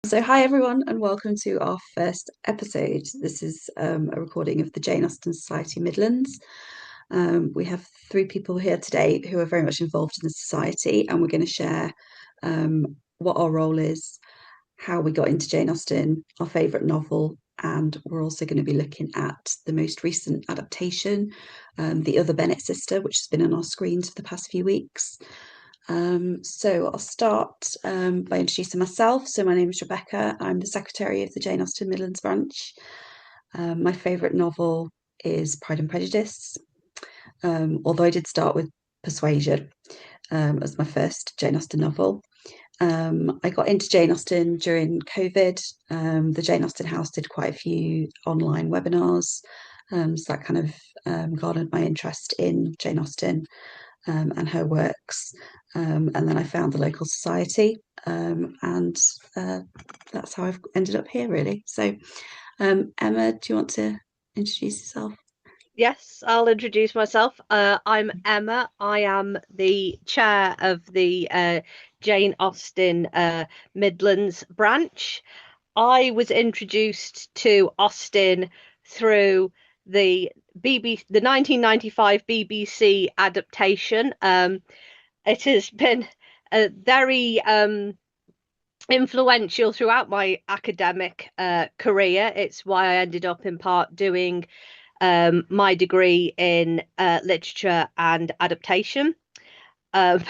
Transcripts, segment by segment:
So, hi everyone, and welcome to our first episode. This is a recording of the Jane Austen Society Midlands. We have three people here today who are very much involved in the society, and we're going to share what our role is, how we got into Jane Austen, our favourite novel, and we're also going to be looking at the most recent adaptation, The Other Bennet Sister, which has been on our screens for the past few weeks. So I'll start by introducing myself. So my name is Rebecca. I'm the secretary of the Jane Austen Midlands branch. My favourite novel is Pride and Prejudice, although I did start with Persuasion as my first Jane Austen novel. I got into Jane Austen during COVID. The Jane Austen House did quite a few online webinars, so that kind of garnered my interest in Jane Austen and her works. And then I found the local society, and that's how I've ended up here, really. So, Emma, do you want to introduce yourself? Yes, I'll introduce myself. I'm Emma. I am the chair of the Jane Austen Midlands branch. I was introduced to Austen through the 1995 BBC adaptation. It has been a very influential throughout my academic career. It's why I ended up in part doing my degree in literature and adaptation. Um,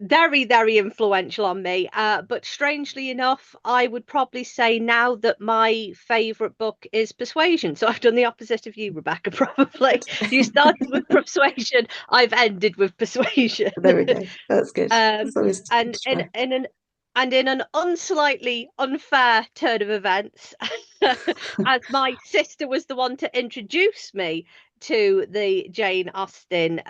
very, very influential on me. But strangely enough, I would probably say now that my favourite book is Persuasion. So I've done the opposite of you, Rebecca, probably. You started with Persuasion, I've ended with Persuasion. There we go. That's good. Um, That's always good and to in try. an unslightly unfair turn of events, as my sister was the one to introduce me to the Jane Austen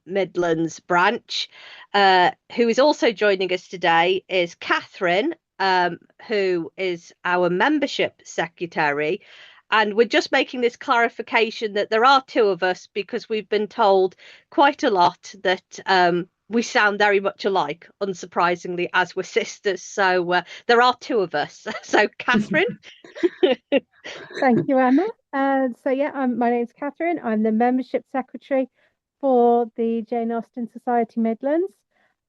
Midlands branch, who is also joining us today is Catherine, who is our membership secretary. And we're just making this clarification that there are two of us because we've been told quite a lot that we sound very much alike, unsurprisingly, as we're sisters. So there are two of us. So, Catherine. Thank you, Emma. My name's Catherine. I'm the membership secretary for the Jane Austen Society Midlands.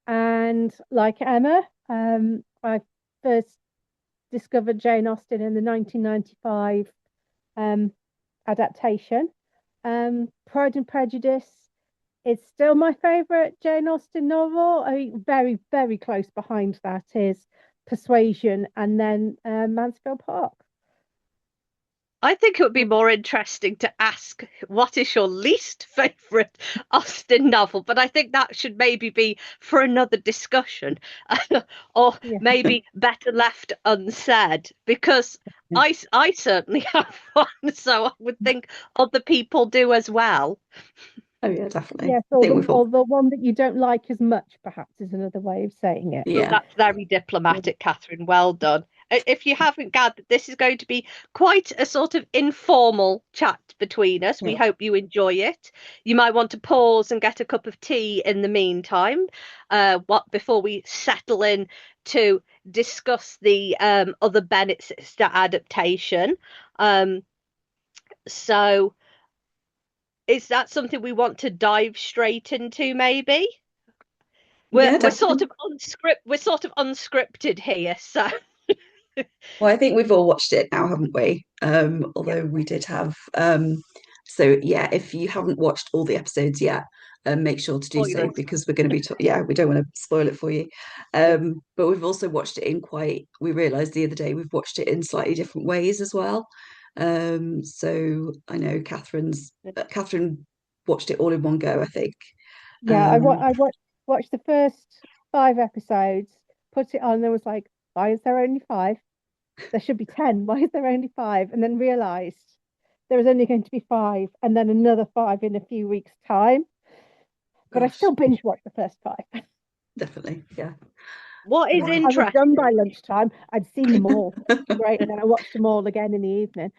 And like Emma, I first discovered Jane Austen in the 1995 adaptation. Pride and Prejudice is still my favourite Jane Austen novel. I mean, very, very close behind that is Persuasion and then Mansfield Park. I think it would be more interesting to ask what is your least favourite Austen novel, but I think that should maybe be for another discussion, or Yeah. maybe better left unsaid, because I certainly have one, so I would think other people do as well. Oh yeah, definitely. Yes, I think we've all. or the one that you don't like as much, perhaps, is another way of saying it. Well, Yeah, that's very diplomatic, Catherine. Well done. If you haven't gathered, this is going to be quite a sort of informal chat between us. We yeah. hope you enjoy it. You might want to pause and get a cup of tea in the meantime, what before we settle in to discuss the other Bennet sister adaptation. Um, so is that something we want to dive straight into, maybe? We're Yeah, we're sort definitely. of unscripted here, so Well, I think we've all watched it now, haven't we? yeah, Although we did have. So yeah, if you haven't watched all the episodes yet, make sure to do so spoilers. because we're going to be. Yeah, we don't want to spoil it for you. But we've also watched it in quite. We realised the other day we've watched it in slightly different ways as well. So I know Catherine watched it all in one go, I think. Yeah, Um, watched the first 5 episodes, put it on, and was like, why is there only five? There should be 10. Why is there only five? And then realised there was only going to be five, and then another five in a few weeks' time. But I gosh, still binge watched the first five. definitly, yeah. What is I was done by interesting? lunchtime. I'd seen them all. Great. And then I watched them all again in the evening.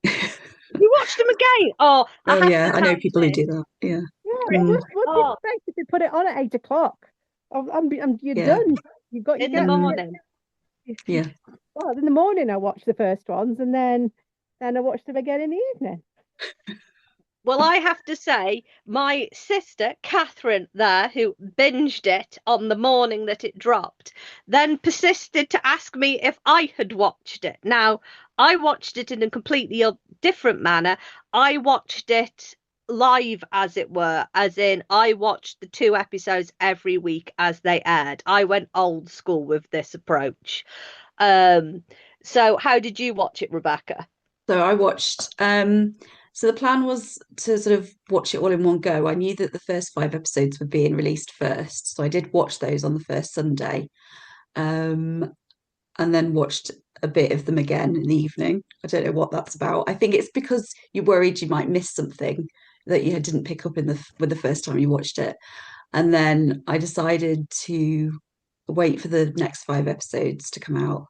You watched them again? Oh, I Oh have yeah, to I know tell people who you do that. Yeah. Yeah, Mm, what do you Oh, expect if they put it on at 8 o'clock? You're yeah. done. You've got your in the get. Mm, morning. Yeah. Well, in the morning I watch the first ones, and then I watch them again in the evening. Well, I have to say, my sister, Catherine, there, who binged it on the morning that it dropped, then persisted to ask me if I had watched it. Now, I watched it in a completely different manner. I watched it live, as it were, as in, I watched the 2 episodes every week as they aired. I went old school with this approach. Um, so how did you watch it, Rebecca? So I watched, so the plan was to sort of watch it all in one go. I knew that the first 5 episodes were being released first. So I did watch those on the first Sunday, um, and then watched a bit of them again in the evening. I don't know what that's about. I think it's because you're worried you might miss something that you didn't pick up in the first time you watched it. And then I decided to wait for the next 5 episodes to come out.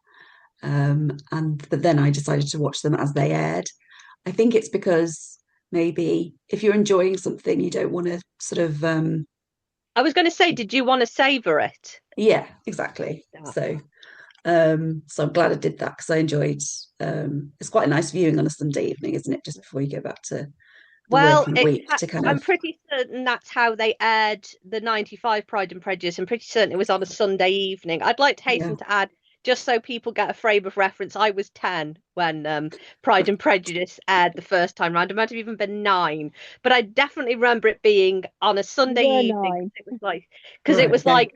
But then I decided to watch them as they aired. I think it's because maybe if you're enjoying something, you don't want to sort of I was going to say, did you want to savor it? yeah, exactly. Yeah. So I'm glad I did that because I enjoyed it's quite a nice viewing on a Sunday evening, isn't it? Just before you go back to the Well, working week to kind I'm of pretty certain that's how they aired the 95 Pride and Prejudice. I'm pretty certain it was on a Sunday evening. I'd like to yeah. hasten to add, just so people get a frame of reference, I was 10 when Pride and Prejudice aired the first time round. I might have even been 9, but I definitely remember it being on a You Sunday were evening. 9. Because it Right, was okay. like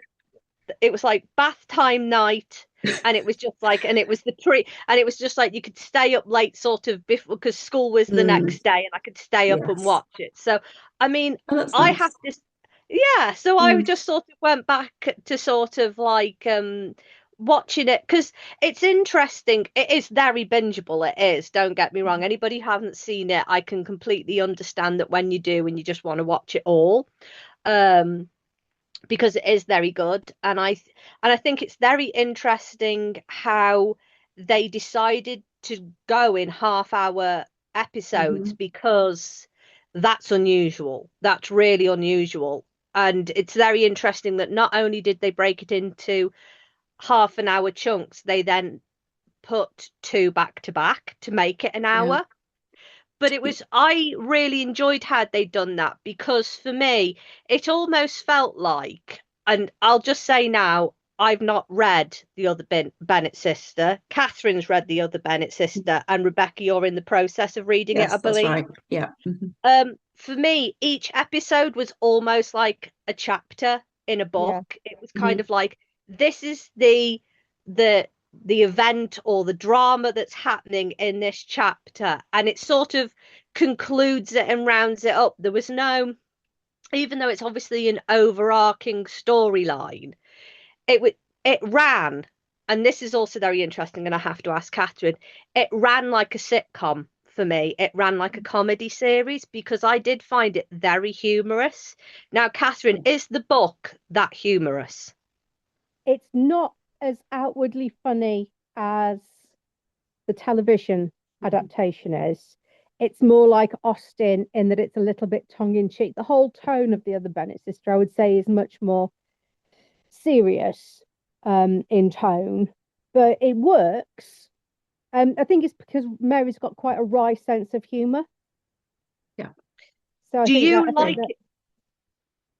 it was like bath time night, and it was just like, and it was the tree, and it was just like you could stay up late sort of before, because school was the Mm, next day, and I could stay up and yes. watch it. So I mean, Oh, that's I have nice. this, yeah, so I Mm, just sort of went back to sort of like watching it, because it's interesting. It is very bingeable, it is, don't get me wrong. Anybody who hasn't seen it, I can completely understand that when you do and you just want to watch it all. um because it is very good, and I think it's very interesting how they decided to go in half-hour episodes, mhm. because that's unusual. That's really unusual. And it's very interesting that not only did they break it into half an hour chunks, they then put two back to back to make it an Yeah. hour. But I really enjoyed how they'd done that, because for me, it almost felt like, and I'll just say now, I've not read The Other Bennet Sister. Catherine's read The Other Bennet Sister, and Rebecca, you're in the process of reading it, I Yes, that's believe. right. Yeah. Mhm. For me, each episode was almost like a chapter in a Yeah. book. It was kind Mhm. of like, this is the the event or the drama that's happening in this chapter, and it sort of concludes it and rounds it up. There was no, even though it's obviously an overarching storyline, it ran, and this is also very interesting, and I have to ask Catherine, it ran like a sitcom for me. It ran like a comedy series, because I did find it very humorous. Now, Catherine, is the book that humorous? It's not as outwardly funny as the television Mhm. adaptation is. It's more like Austen in that it's a little bit tongue in cheek. The whole tone of the other Bennet sister, I would say, is much more serious in tone, but it works. I think it's because Mary's got quite a wry sense of humour. Yeah. So I Do think that you like it?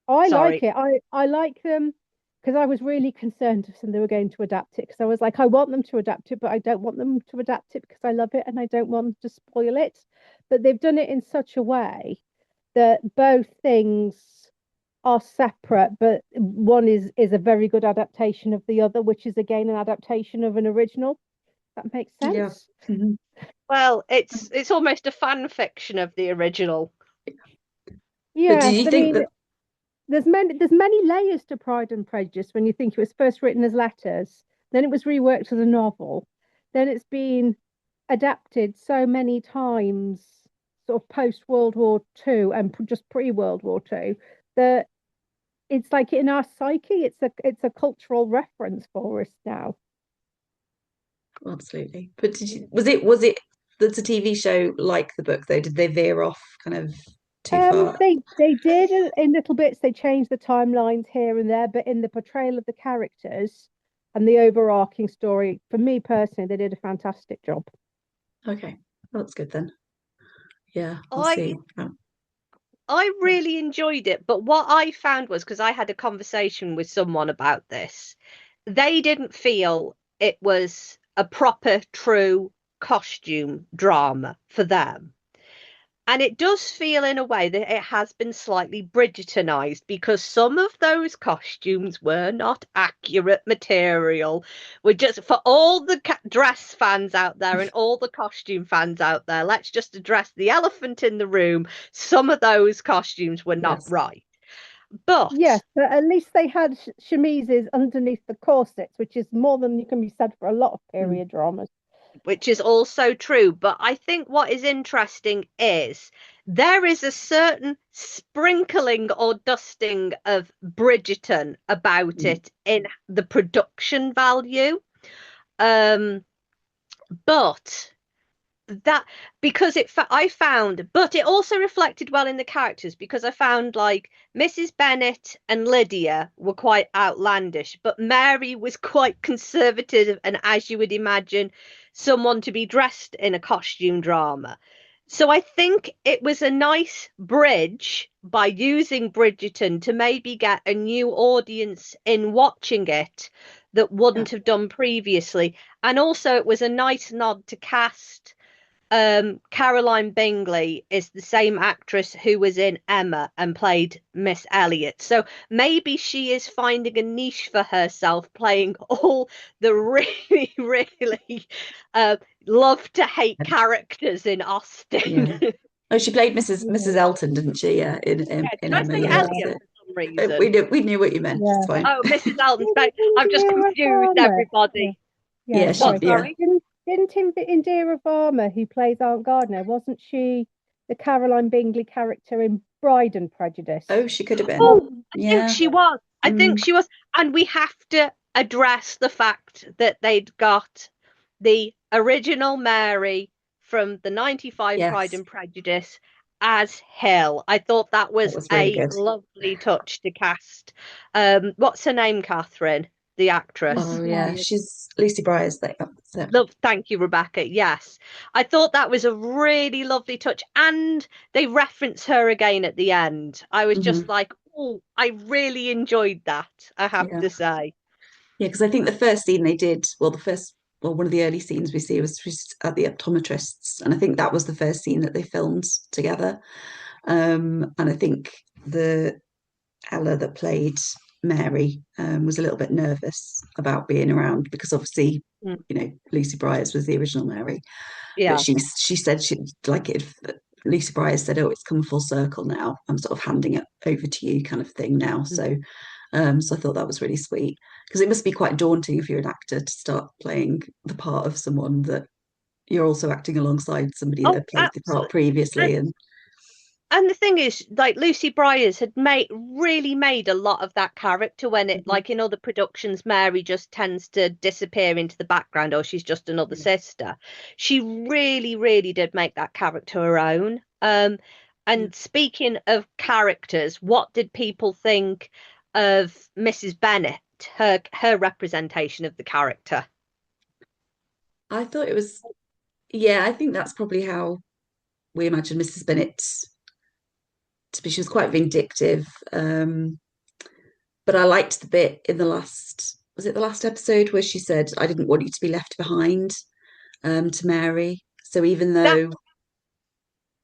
I like Sorry. it. I like them because I was really concerned if they were going to adapt it because I was like, I want them to adapt it, but I don't want them to adapt it because I love it and I don't want them to spoil it. But they've done it in such a way that both things are separate, but one is a very good adaptation of the other, which is again an adaptation of an original. That makes Yeah. sense. Mhm. Well, it's almost a fan fiction of the original. But do Yes, you I think mean, that there's many layers to Pride and Prejudice when you think it was first written as letters, then it was reworked as a novel, then it's been adapted so many times, sort of post World War Two and just pre World War Two, that it's like in our psyche, it's a cultural reference for us now. absolutely? But was it that's a TV show like the book though? Did they veer off kind of too far? They did in little bits. They changed the timelines here and there, but in the portrayal of the characters, and the overarching story. For me personally, they did a fantastic job. Okay, that's good then. Yeah, I'll I see. I really enjoyed it, but what I found was, because I had a conversation with someone about this, they didn't feel it was a proper, true costume drama for them. And it does feel in a way that it has been slightly Bridgertonized, because some of those costumes were not accurate material. We're just, for all the dress fans out there and all the costume fans out there, let's just address the elephant in the room. Some of those costumes were not Yes. right. But Yes, but at least they had chemises underneath the corsets, which is more than you can be said for a lot of period dramas. which is also true. But I think what is interesting is there is a certain sprinkling or dusting of Bridgerton about Mm. it in the production value. Um, but that because I found, but it also reflected well in the characters, because I found like Mrs. Bennet and Lydia were quite outlandish, but Mary was quite conservative, and as you would imagine, someone to be dressed in a costume drama. So I think it was a nice bridge by using Bridgerton to maybe get a new audience in watching it that Yeah. wouldn't have done previously. And also it was a nice nod to cast. Caroline Bingley is the same actress who was in Emma and played Miss Elliot. So maybe she is finding a niche for herself, playing all the really, really love to hate characters in Austen. Yeah. Oh, she played Mrs. Yeah, Elton, didn't she? Yeah, Yeah, in did I Emma. say Yeah, yeah, Elliot so, for some reason? we knew what you meant. It's yeah. fine. Oh, Mrs. Elton. I've just Indira confused Varma. Yeah, everybody. yeah, Yeah, What, she. sorry. Yeah. sorry? Didn't Indira Varma, who plays Aunt Gardner, wasn't she the Caroline Bingley character in Bride and Prejudice? Oh, she could have been. Oh, I think Yeah. she was. I think Mm, she was. And we have to address the fact that they'd got the original Mary from the 95 Pride yes, and Prejudice as Hill. I thought that that was was really a good. lovely touch to cast. What's her name, Catherine? The Lucy Oh, actress. yeah, Bryant. she's Lucy Briar's. That's it. Love, thank you, Rebecca. Yes, I thought that was a really lovely touch, and they reference her again at the end. I was just Hmm. like, oh, I really enjoyed that, I have Yeah, to say. yeah, because I think the first scene they did, well, one of the early scenes we see was just at the optometrist's, and I think that was the first scene that they filmed together. And I think the Ella that played Mary was a little bit nervous about being around because obviously, Mm, Lucy Briars was the original Mary, but yeah. she said she like it. Lucy Briars said, "Oh, it's come full circle now. I'm sort of handing it over to you, kind of thing now." Mm. So I thought that was really sweet because it must be quite daunting if you're an actor to start playing the part of someone that you're also acting alongside somebody that Oh, had played the part absolutely. previously. And And the thing is, like Lucy Briars had really made a lot of that character when it, Mhm. like in other productions, Mary just tends to disappear into the background, or she's just another Yeah. sister. She really did make that character her own. Yeah. And speaking of characters, what did people think of Mrs. Bennet, her representation of the character? I thought it was, yeah, I think that's probably how we imagine Mrs. Bennet to be. She was quite vindictive. But I liked the bit in the last, was it the last episode where she said, I didn't want you to be left behind, to Mary. So even That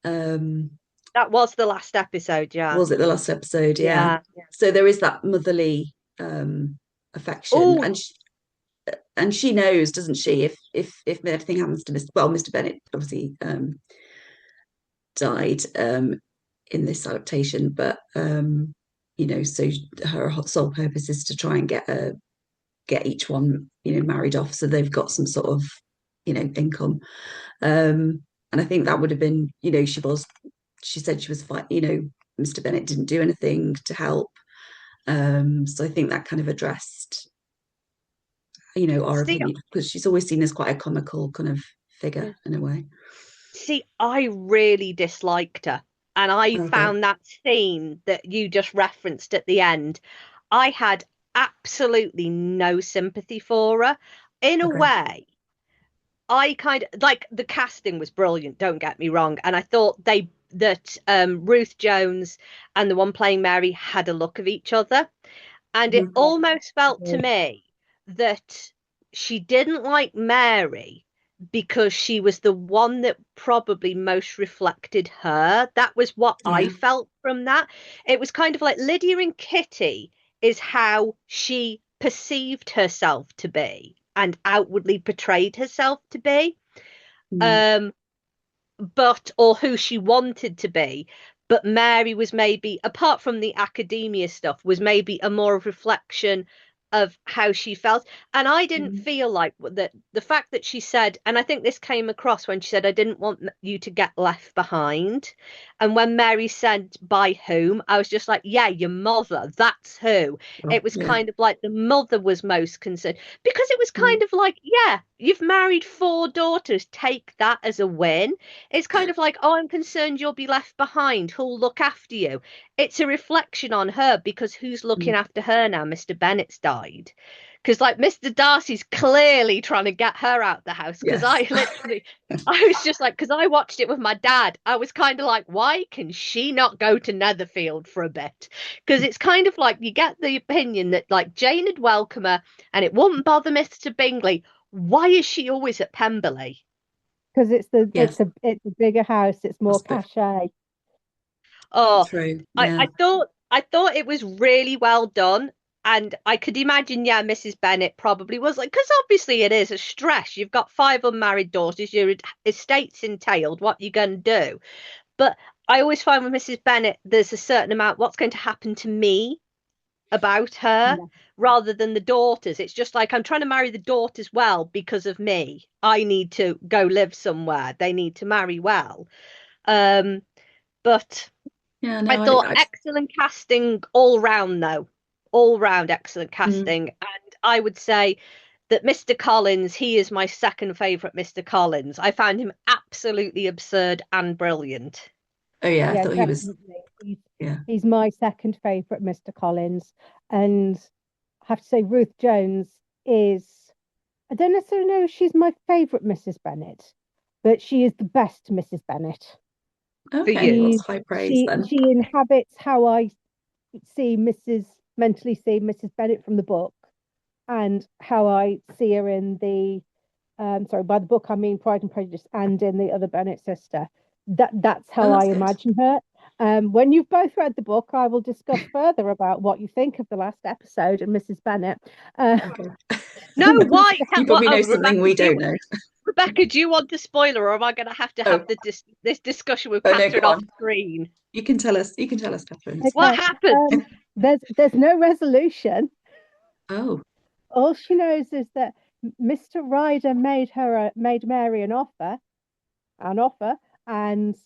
though, um, that was the last episode, yeah. was it the last episode? Yeah. Yeah. So there is that motherly affection, Oh, and she knows, doesn't she? If anything happens to Mr. Bennett, obviously died in this adaptation, but so her sole purpose is to try and get each one married off, so they've got some sort of income. And I think that would have been, she said she was fine. Mr. Bennett didn't do anything to help. So I think that kind of addressed, our see, opinion, because she's always seen as quite a comical kind of figure in a way. See, I really disliked her. And I Okay. found that scene that you just referenced at the end, I had absolutely no sympathy for her. In a Okay. way, I kind of like the casting was brilliant, don't get me wrong. And I thought that Ruth Jones and the one playing Mary had a look of each other. And it Mhm. almost felt to me that she didn't like Mary because she was the one that probably most reflected her. That was what I Yeah. felt from that. It was kind of like Lydia and Kitty is how she perceived herself to be and outwardly portrayed herself to be. Mm. Um, but or who she wanted to be. But Mary was maybe, apart from the academia stuff, was maybe a more of reflection of how she felt. And I didn't Mm. feel like that the fact that she said, and I think this came across when she said, I didn't want you to get left behind. And when Mary said, by whom, I was just like, yeah, your mother, that's who. Oh, It was yeah. kind of like the mother was most concerned because it was Mm. kind of like, yeah, you've married 4 daughters, take that as a win. It's kind of like, oh, I'm concerned you'll be left behind. Who'll look after you? It's a reflection on her because who's looking Mm. after her now? Mr. Bennet's died. Because, like, Mr. Darcy's clearly trying to get her out the house. Because I Yes. literally, I was just like, because I watched it with my dad. I was kind of like, why can she not go to Netherfield for a bit? Because it's kind of like you get the opinion that, like, Jane would welcome her and it wouldn't bother Mr. Bingley. Why is she always at Pemberley? Because Yes. it's a bigger house, it's more That's the cachet. Oh, true. I, Yeah. I thought I thought it was really well done. And I could imagine, yeah, Mrs. Bennet probably was like, because obviously it is a stress. You've got 5 unmarried daughters, your estate's entailed, what you going to do? But I always find with Mrs. Bennet, there's a certain amount, what's going to happen to me about her Yeah. rather than the daughters. It's just like, I'm trying to marry the daughters well because of me. I need to go live somewhere. They need to marry well. Um, but. Yeah. I No, thought excellent casting all round, though. All round excellent mm. casting. And I would say that Mr. Collins, he is my second favourite Mr. Collins. I found him absolutely absurd and brilliant. Oh, yeah. I Yeah, thought he was, definitely. yeah. He's my second favourite Mr. Collins. And I have to say, Ruth Jones is, I don't necessarily know if she's my favourite Mrs. Bennet, but she is the best Mrs. Bennet. For Okay. Well, you. that's high praise then. She inhabits how I see mentally see Mrs. Bennet from the book and how I see her in the sorry, by the book I mean Pride and Prejudice and in the Other Bennet Sister. That's Oh, how I that's good. imagine her. When you've both read the book, I will discuss further about what you think of the last episode and Mrs. Bennet. Okay. No, why? You What? probably know Oh, something we don't know. Rebecca, do you want a spoiler, or am I going to have Oh, this discussion with oh no, go Catherine off on. screen? You can tell us. You can tell us, Catherine. It's What Okay. fine. happened? There's no resolution. Oh. All she knows is that Mr. Ryder made Mary an offer, and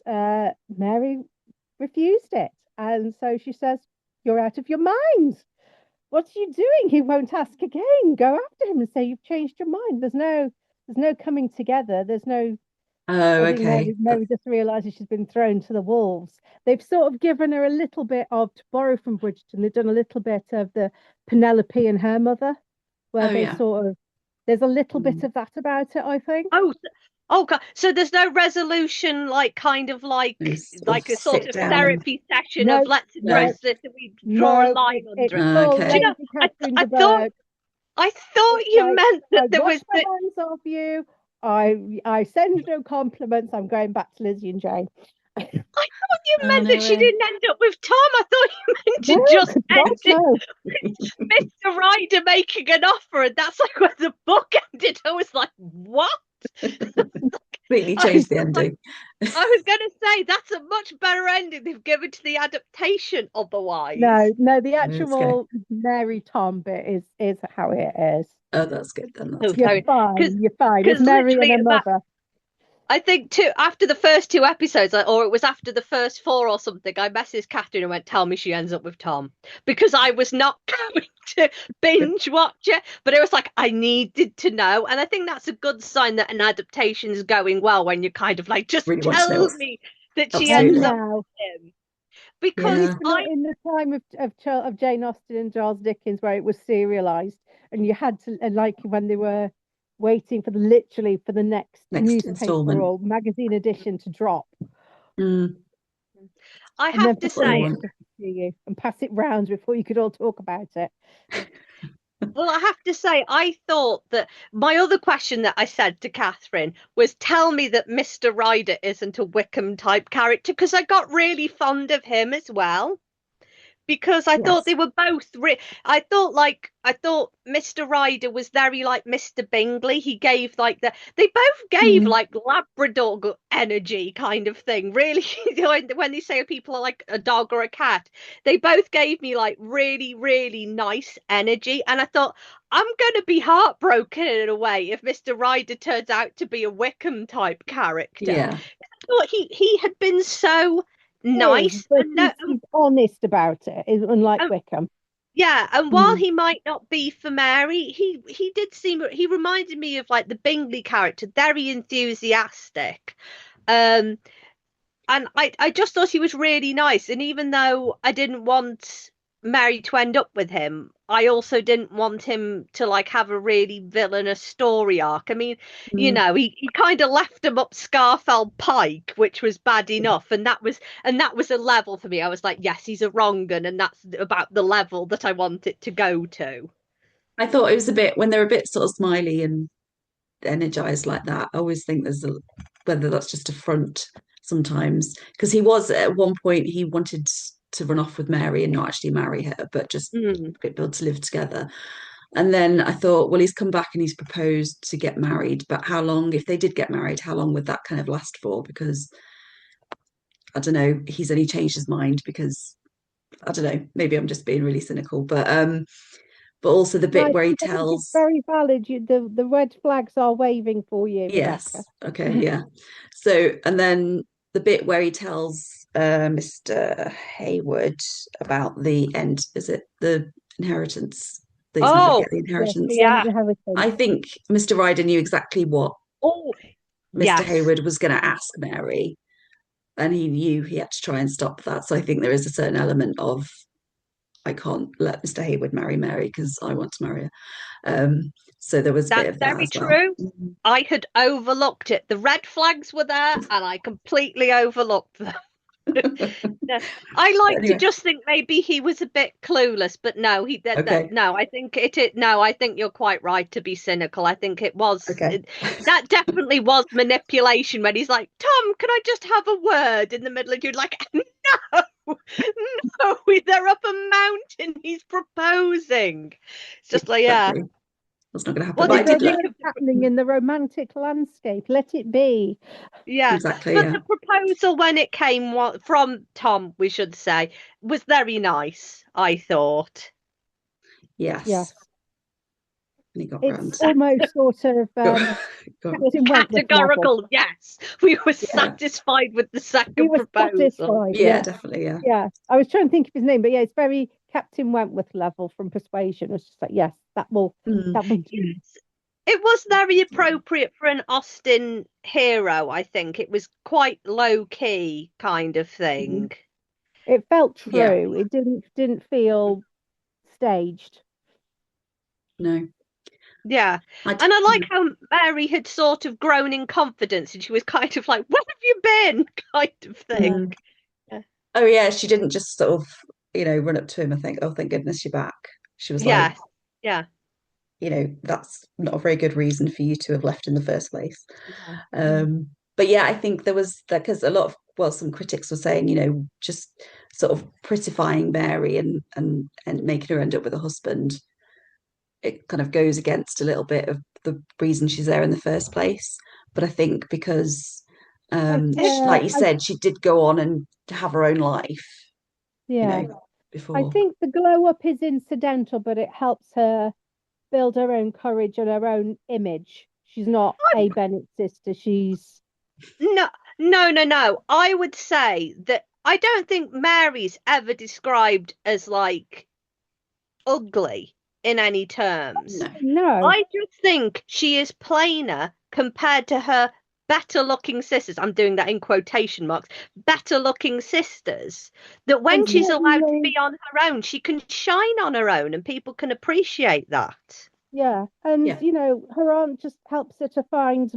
Mary refused it. And so she says, "You're out of your mind. What are you doing?" He won't ask again. Go after him and say you've changed your mind. There's no coming together. There's no. Oh, I think okay. Mary just realizes she's been thrown to the wolves. They've sort of given her a little bit of, to borrow from Bridgerton, they've done a little bit of the Penelope and her mother, where Oh, they yeah. sort of, there's a little bit Mm. of that about it, I think. Oh, oh God. So there's no resolution, like kind of No, sort of like a sort sit of down and therapy session of No, let's no. address this and we draw a no, line under it's it. full Do you Okay. know? Lady I Catherine I de thought Bourgh. I thought It's you like, meant that I there wash was my that. hands off you. I send no compliments. I'm going back to Lizzie and Jane. I thought you Oh, meant that no she way. didn't end up with Tom. I thought you meant No, to just God, end it no. with Mr. Ryder making an offer, and that's like where the book ended. I was like, what? Completely I was changed the just like, ending. I was going to say that's a much better ending they've given to the adaptation. No, Otherwise, no, the Okay. actual Mary Tom bit is how it is. Oh, that's good then. That's oh, good. sorry, because You're fine. It's Mary and literally her that mother. I think too after the first 2 episodes, or it was after the first four or something, I messaged Catherine and went, "Tell me she ends up with Tom," because I was not going to binge watch it, but it was like I needed to know, and I think that's a good sign that an adaptation is going well when you're kind of like, just Really want to know tell what's me that she And ends absolutely. up now, with him. because At Yeah. least we're not in the time of Jane Austen and Charles Dickens where it was serialized and you had to, and like when they were waiting for literally for the next Next newspaper installment. or magazine edition to drop, Mm, I and then have for to that's what I someone say, to want. give it to you and pass it round before you could all talk about it. well, I have to say, I thought that my other question that I said to Catherine was, tell me that Mr. Ryder isn't a Wickham type character, because I got really fond of him as well. Because I thought Yes. they were both I thought Mr. Ryder was very like Mr. Bingley. He gave like they both gave Mm. like Labrador energy kind of thing. Really, when they say people are like a dog or a cat, they both gave me like really, really nice energy. And I thought I'm gonna be heartbroken in a way if Mr. Ryder turns out to be a Wickham type character. Yeah. I thought he had been so Is, nice but and no, he's honest about it, unlike and Wickham. yeah, and while Mm. he might not be for Mary, he did seem he reminded me of like the Bingley character, very enthusiastic. Um, and I just thought he was really nice. And even though I didn't want Mary to end up with him, I also didn't want him to like have a really villainous story arc. I mean, Mm, he kind of left him up Scarfell Pike, which was bad enough, and that was a level for me. I was like, yes, he's a wrong 'un, and that's about the level that I want it to go to. I thought it was a bit when they're a bit sort of smiley and energized like that. I always think there's whether that's just a front sometimes because he was at one point he wanted to run off with Mary and not actually marry her, but just Mm. be able to live together. And then I thought, well, he's come back and he's proposed to get married, but how long, if they did get married, how long would that kind of last for? Because I don't know, he's only changed his mind because I don't know, maybe I'm just being really cynical, but also the No, bit where he I think it's tells very valid. The red flags are waving for you, Rebecca. yes. Okay. Yeah. So, and then the bit where he tells Mr. Hayward about the end, is it the inheritance? That he's not going to Oh, get the Yes, inheritance. the yeah. I inheritance. think Mr. Ryder knew exactly what Oh, Mr. yes. Hayward was going to ask Mary, and he knew he had to try and stop that. So I think there is a certain element of I can't let Mr. Hayward marry Mary because I want to marry her. So there was a bit That's of that very as well. true. I had overlooked it. The red flags were there, and I completely overlooked them. No, I like to Anyway, just think maybe he was a bit clueless, but no, he that okay, no, I think no, I think you're quite right to be cynical. I think okay. that definitely was manipulation when he's like, Tom, can I just have a word in the middle of you like, no, no, they're up a mountain. He's proposing. It's just like, yeah. Exactly. That's not going to happen. What But I There's did you so did think let much of happening in the romantic landscape. Let it be. yeah, exactly. but Yeah. the proposal when it came from Tom, we should say, was very nice, I thought. Yes. Yes. And he got It's round. almost sort of Got, got, Captain Wentworth level. Categorical, yes. We were yeah. satisfied with the We second were proposal. satisfied, Yeah. yeah. Definitely. Yeah. Yeah. I was trying to think of his name, but yeah, it's very Captain Wentworth level from Persuasion. It's just like, yes, Mm, that will do. Yes. It was very appropriate for an Austen hero, I think. It was quite low key kind of mm, thing. It felt yeah. true. It didn't feel staged. No. Yeah. I. And I like how Mary had sort of grown in confidence and she was kind of like, where have you been? Kind of Yeah. thing. Mm. Yeah. Oh yeah. She didn't just sort of run up to him and think, oh, thank goodness you're back. She was like, Yes. Yeah. that's not a very good reason for you to have left in the first place. No. But yeah, I think there was that because a lot of some critics were saying, just sort of prettifying Mary and making her end up with a husband. It kind of goes against a little bit of the reason she's there in the first place. But I think because, Yeah, like you said, she did go on and have her own life, you yeah. know, I before. think the glow up is incidental, but it helps her build her own courage and her own image. She's not a Bennet sister. She's No, no, no, no. I would say that I don't think Mary's ever described as like ugly in any terms. No. no, I just think she is plainer compared to her better looking sisters, I'm doing that in quotation marks, better looking sisters, that when And she's allowed to certainly, be on her own, she can shine on her own and people can appreciate that. yeah, and Yeah. her aunt just helps her to find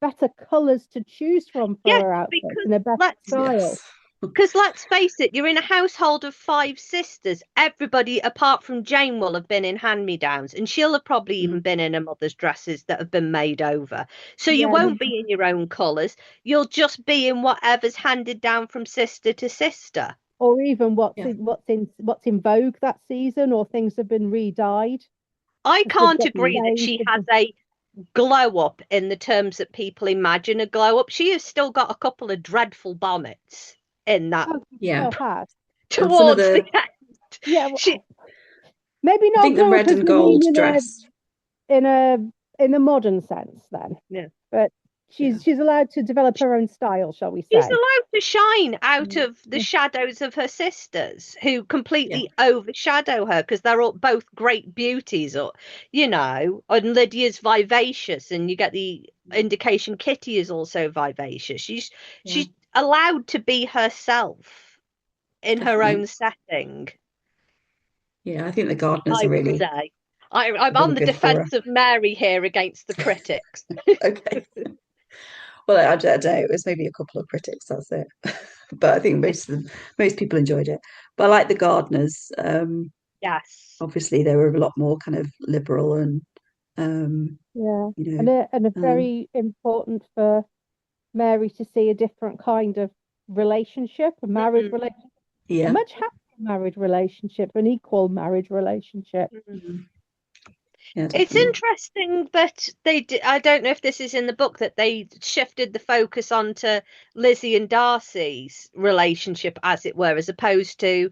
better colours to choose from for Yeah, her outfits because and a better let's style. Yes. because let's face it, you're in a household of five sisters. Everybody apart from Jane will have been in hand-me-downs, and she'll have probably even Mm. been in her mother's dresses that have been made over. So you Yeah, won't be in your own colours. You'll just be in whatever's handed down from sister to sister. or even Yeah. what's in vogue that season, or things have been re-dyed I because they've can't got the agree that change she of has the. a glow up in the terms that people imagine a glow up. She has still got a couple of dreadful bonnets in that Oh, she Yeah. still has. And some of towards the the, end. Yeah, She maybe I not think the glow up red as and we mean gold in a dress. in a in a modern sense then, yeah. but Yeah. she's allowed to develop her own style, shall we She's say? allowed to shine out Mm. of the shadows of her sisters who Yeah. completely overshadow her because they're all both great beauties, or and Lydia's vivacious, and you get the indication Kitty is also vivacious. Yeah. She's allowed to be herself in her Definitely. own setting, Yeah. I think the gardeners I are would really, say. I'm really on the good for defense of Mary here against the critics. her. Okay. Well, I don't know. It was maybe a couple of critics. That's it. But I think most people enjoyed it. But I like the gardeners. Yes. Obviously, they were a lot more kind of liberal and um, Yeah, you and a um, very important for Mary to see a different kind of relationship, a marriage Mm, relationship, a yeah. much happier marriage relationship, an equal marriage relationship. mm. Mm. Yeah, It's definitely. interesting that I don't know if this is in the book, that they shifted the focus onto Lizzie and Darcy's relationship, as it were, as opposed to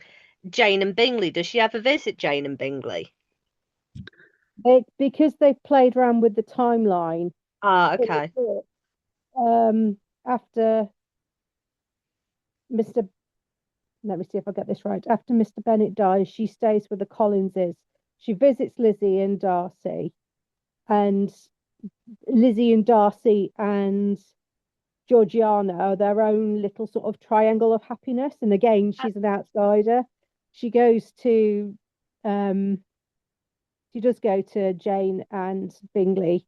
Jane and Bingley. Does she ever visit Jane and Bingley? Because they've played around with the timeline Ah, in the okay. book, after Mr. Let me see if I get this right. After Mr. Bennet dies, she stays with the Collinses. She visits Lizzie and Darcy, and Lizzie and Darcy and Georgiana are their own little sort of triangle of happiness. And again, Uh, she's an outsider. She goes to, um, she does go to Jane and Bingley,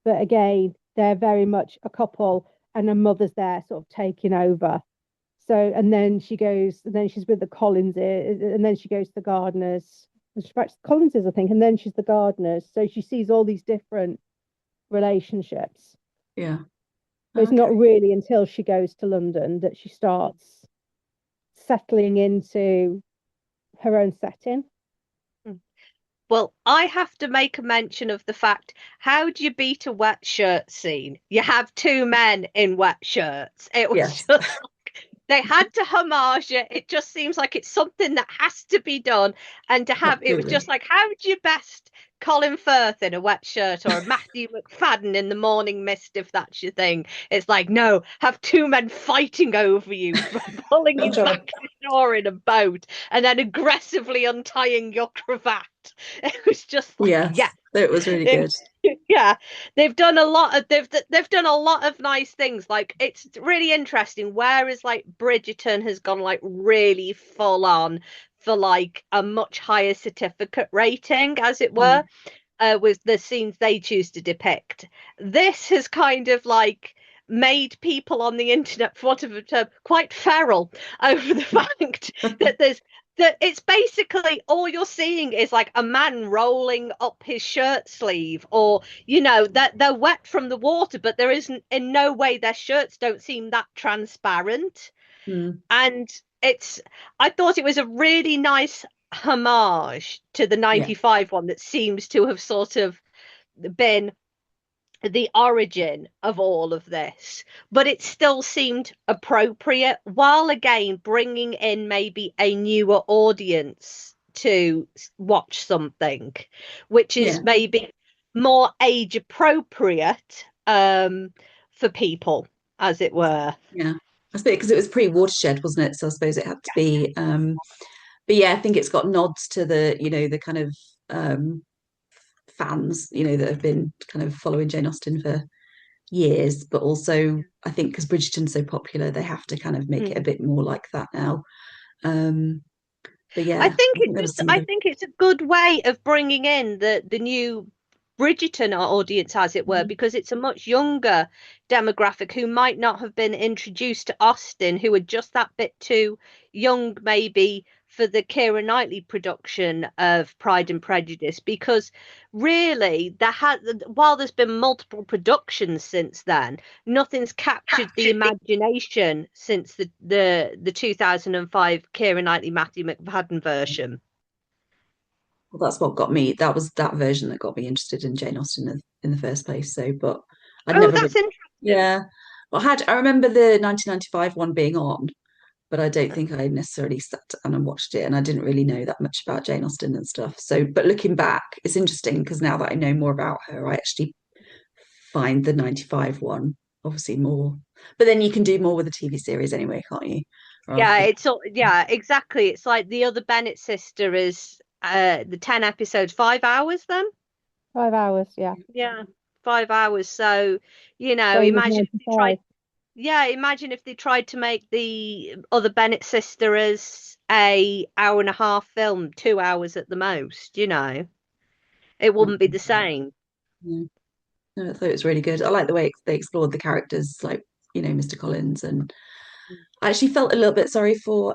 but again, they're very much a couple, and her mother's there, sort of taking over. So, and then she goes, and then she's with the Collinses, and then she goes to the Gardeners. She's back to the Collinses, I think, and then she's the Gardeners. So she sees all these different relationships. Yeah. But it's Okay. not really until she goes to London that she starts settling into her own setting. Well, I have to make a mention of the fact, how do you beat a wet shirt scene? You have two men in wet shirts. It was Yes. just they had to homage it. It just seems like it's something that has to be done. And to have it was just Absolutely. like, how do you best Colin Firth in a wet shirt, or a Matthew McFadden in the morning mist, if that's your thing? It's like, no, have two men fighting over you, pulling I'm you trying to. back ashore in a boat, and then aggressively untying your cravat. It was just like, yeah, Yes, it was really good. yeah, they've done a lot of they've done a lot of nice things. Like, it's really interesting. Whereas like Bridgerton has gone like really full on for like a much higher certificate rating, as it were, Mm. with the scenes they choose to depict. This has kind of like made people on the internet, for want of a term, quite feral over the fact that it's basically all you're seeing is like a man rolling up his shirt sleeve, or that they're wet from the water, but there isn't, in no way, their shirts don't seem that transparent. Mm. And it's I thought it was a really nice homage to the Yeah. 95 one that seems to have sort of been the origin of all of this, but it still seemed appropriate, while again bringing in maybe a newer audience to watch something which is Yeah. maybe more age appropriate, for people, as it were. Yeah. I suppose because it was pre-watershed, wasn't it? So I suppose it had to be. But yeah, I think it's got nods to the kind of um, fans, that have been kind of following Jane Austen for years, but also I think because Bridgerton's so popular, they have to kind of make it a Mm. bit more like that now. Um, but I yeah, think I think there was some I other. think it's a good way of bringing in the new Bridgerton audience, as it were, Mm. because it's a much younger demographic who might not have been introduced to Austen, who are just that bit too young, maybe, for the Keira Knightley production of Pride and Prejudice. Because really, while there's been multiple productions since then, nothing's captured the imagination since the 2005 Keira Knightley Matthew McFadden version. Well, that's what got me. That was that version that got me interested in Jane Austen in the first place. So, but I'd Oh, never that's really, interesting. yeah. I remember the 1995 one being on, but I don't think I necessarily sat down and watched it, and I didn't really know that much about Jane Austen and stuff. So, but looking back, it's interesting because now that I know more about her, I actually find the 95 one obviously more. But then you can do more with a TV series anyway, can't you? Rather Yeah, than it's all, yeah, exactly. It's like the Other Bennet Sister is the 10 episodes, 5 hours then? 5 hours, yeah. Yeah, 5 hours. So, Same as imagine if they 95. tried, yeah, imagine if they tried to make the Other Bennet Sister as a hour and a half film, 2 hours at the most. It wouldn't be the same. yeah. No, I thought it was really good. I like the way they explored the characters, like Mr. Collins, and I actually felt a little bit sorry for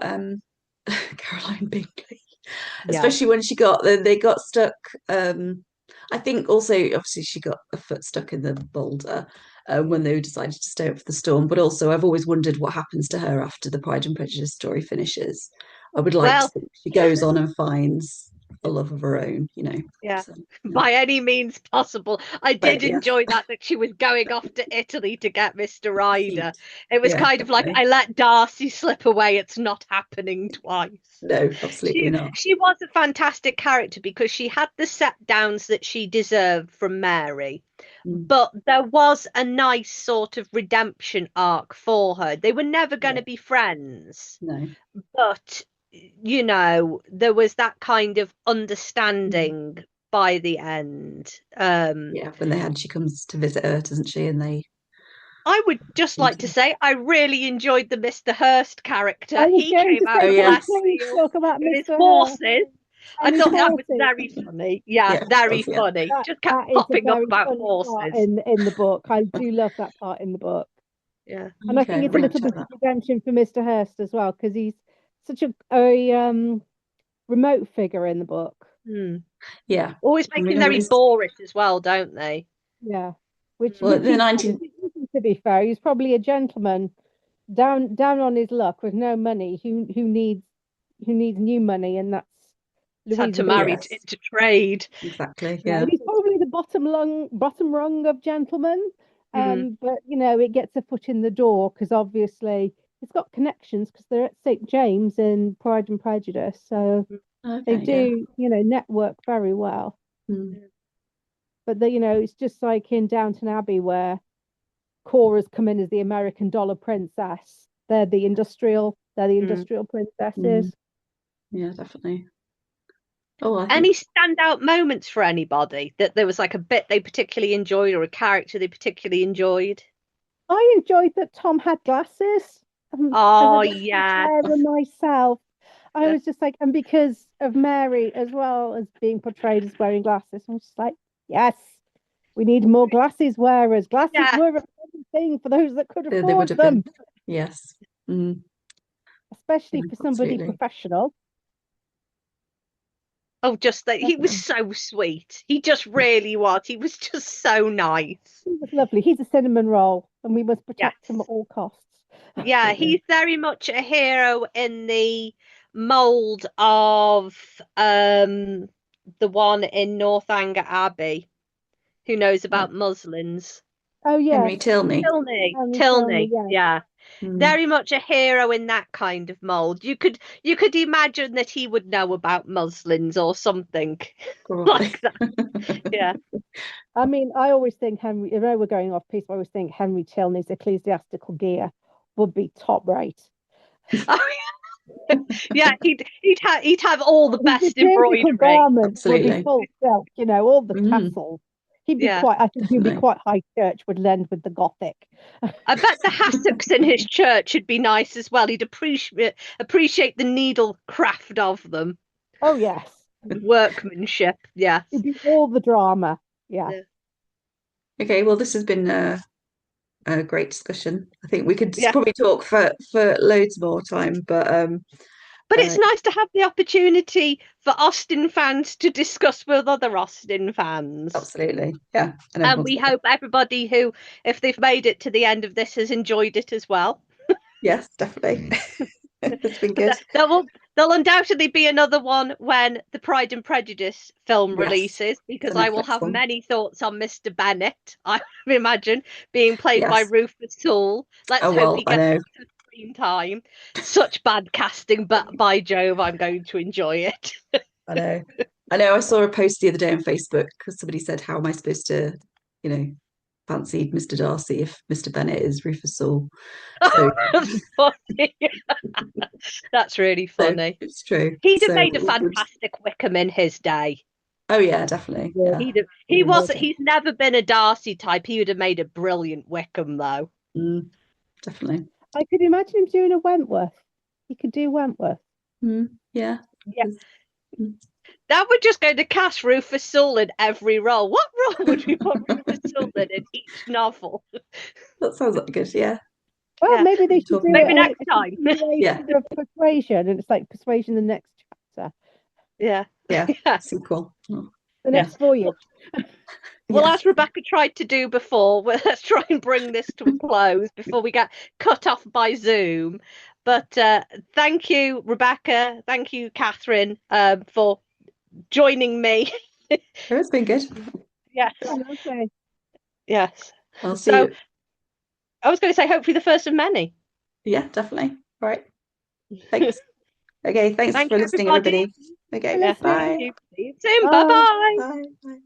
Caroline Bingley, Yeah. especially when they got stuck. I think also obviously she got a foot stuck in the boulder when they decided to stay up for the storm. But also I've always wondered what happens to her after the Pride and Prejudice story finishes. I would like to Well, think she goes on and finds a love of her own. yeah, So yeah. by any means possible. I did But yes, enjoy that she was going off to Italy to get Mr. cute. Ryder. It was Yeah, kind of like definitely. I let Darcy slip away. It's not happening twice. No, absolutely not. She was a fantastic character because she had the set downs that she deserved from Mary, Mm, but there was a nice sort of redemption arc for her. They were never going yeah, to be friends, no. but there was that kind of Mm. understanding by the end. Yeah, when she comes to visit her, doesn't she? And they I would just like to say I really enjoyed the Mr. Hurst I character. was He going came to out Oh say, of can we yes, left please field talk about with his Mr. Hare horses. I and his thought that was horses? very funny. Yeah, yeah, it very does, yeah. funny. That Just kept that is a popping up very about funny part horses. in the book. I do love that part in the book. Yeah. And I Okay, think I'm it's a gonna have little to check bit of that. redemption for Mr. Hurst as well, because he's such a remote figure in the book. Hmm. Yeah, Always I make him mean, very boorish as well, don't they? Yeah. Which well, which the he probably 19, isn't, to be fair. He's probably a gentleman down on his luck with no money who needs new money, and that's He's had Louisa to Beale. marry yes, into trade. exactly, Yeah, yeah, and he's probably the bottom rung of gentlemen. Hmm. But it gets a foot in the door because obviously it's got connections because they're at St. James in Pride and Prejudice, so they okay, yeah. do network very well. Mm. But it's just like in Downton Abbey where Cora's come in as the American dollar princess. They're the Hmm. industrial Mm. princesses. Yeah, definitely. Oh, I think Any standout moments for anybody that there was like a bit they particularly enjoyed or a character they particularly enjoyed? I enjoyed that Tom had glasses. As a Oh glasses yeah. wearer myself, I was just like, and because of Mary as well as being portrayed as wearing glasses, I'm just like, yes, we need more glasses wearers. Glasses Yeah. were a thing for those that could they would afford have been. them, Yes. Mm. especially Yeah, for somebody absolutely. professional. Oh, just that he was Definitely. so sweet. He just really was. He was just so nice. He was lovely. He's a cinnamon roll, and we must protect him at Yes. all costs. Yeah, Absolutely. he's very much a hero in the mold of the one in Northanger Abbey who knows Uh, about muslins. Oh Henry yes, Tilney. Tell me, Tilney, yes. yeah. Mm, Very much a hero in that kind of mold. You could imagine that he would know about muslins or something probably. like that. Yeah. I mean, I always think Henry, if I were going off piece, I always think Henry Tilney's ecclesiastical gear would be top rate. Oh yeah. Yeah, he'd have all the His best liturgical embroidery. garments would be Absolutely. full silk, all the Mm, tassels. He'd be Yeah. quite, I think he'd be Definitely. quite high church, would lend with the Gothic. I bet the hassocks in his church would be nice as well. He'd appreciate the needle craft of them. Oh, yes. Workmanship, yes. It'd be all the drama. Yeah. Yeah. Okay, well, this has been a great discussion. I think we could Yeah. probably talk for loads more time, but But it's nice to have the opportunity for Austen fans to discuss with other Austen fans. absolutely, yeah. And And everyone's we hope everybody who, if they've made it to the end of this, has enjoyed it as well. yes, definitely. It's been good. There'll undoubtedly be another one when the Pride and Prejudice film Yes, releases, the because I will Netflix have one. many thoughts on Mr. Bennet, I imagine, being played by Yes. Rufus Sewell. Let's Oh hope well, he I gets know, some screen time. Such bad casting, but by Jove, I'm going to enjoy it. I know, I know. I saw a post the other day on Facebook because somebody said, "How am I supposed to, you know, fancy Mr. Darcy if Mr. Bennett is Rufus Sewell?" So, That's funny. That's really so funny. it's true. He'd have So, made a fantastic Wickham in his day. oh yeah, definitely, yeah. He Yes. wasn't. He's never been a Darcy type. He would have made a brilliant Wickham, though. Mm, definitely. I could imagine him doing a Wentworth. He could do Wentworth. Yeah. Yeah, Mm, that would just go to cast Rufus Sewell in every role. What role would we put Rufus Sewell in each novel? that sounds like good. Yeah. Well, Yeah, maybe they Keep should talking do about maybe it. a next time. Yeah. continuation of Persuasion, and it's like Persuasion, the next chapter, Yeah, Yeah. yeah, Sequel. Oh, the yeah. next voyage. Well, yes. as Rebecca tried to do before, let's try and bring this to a close before we get cut off by Zoom. But thank you, Rebecca. Thank you, Catherine, for joining me. Oh, it's been good. Yes, Okay. yes. I'll see So you. I was going to say, hopefully, the first of many. Yeah, definitely. All right. Thanks. Okay. Thanks Thank for you, listening, everybody. everybody. Okay. Yeah, Listening. thank Bye. you. See you soon. Bye Bye. bye. Bye. Bye.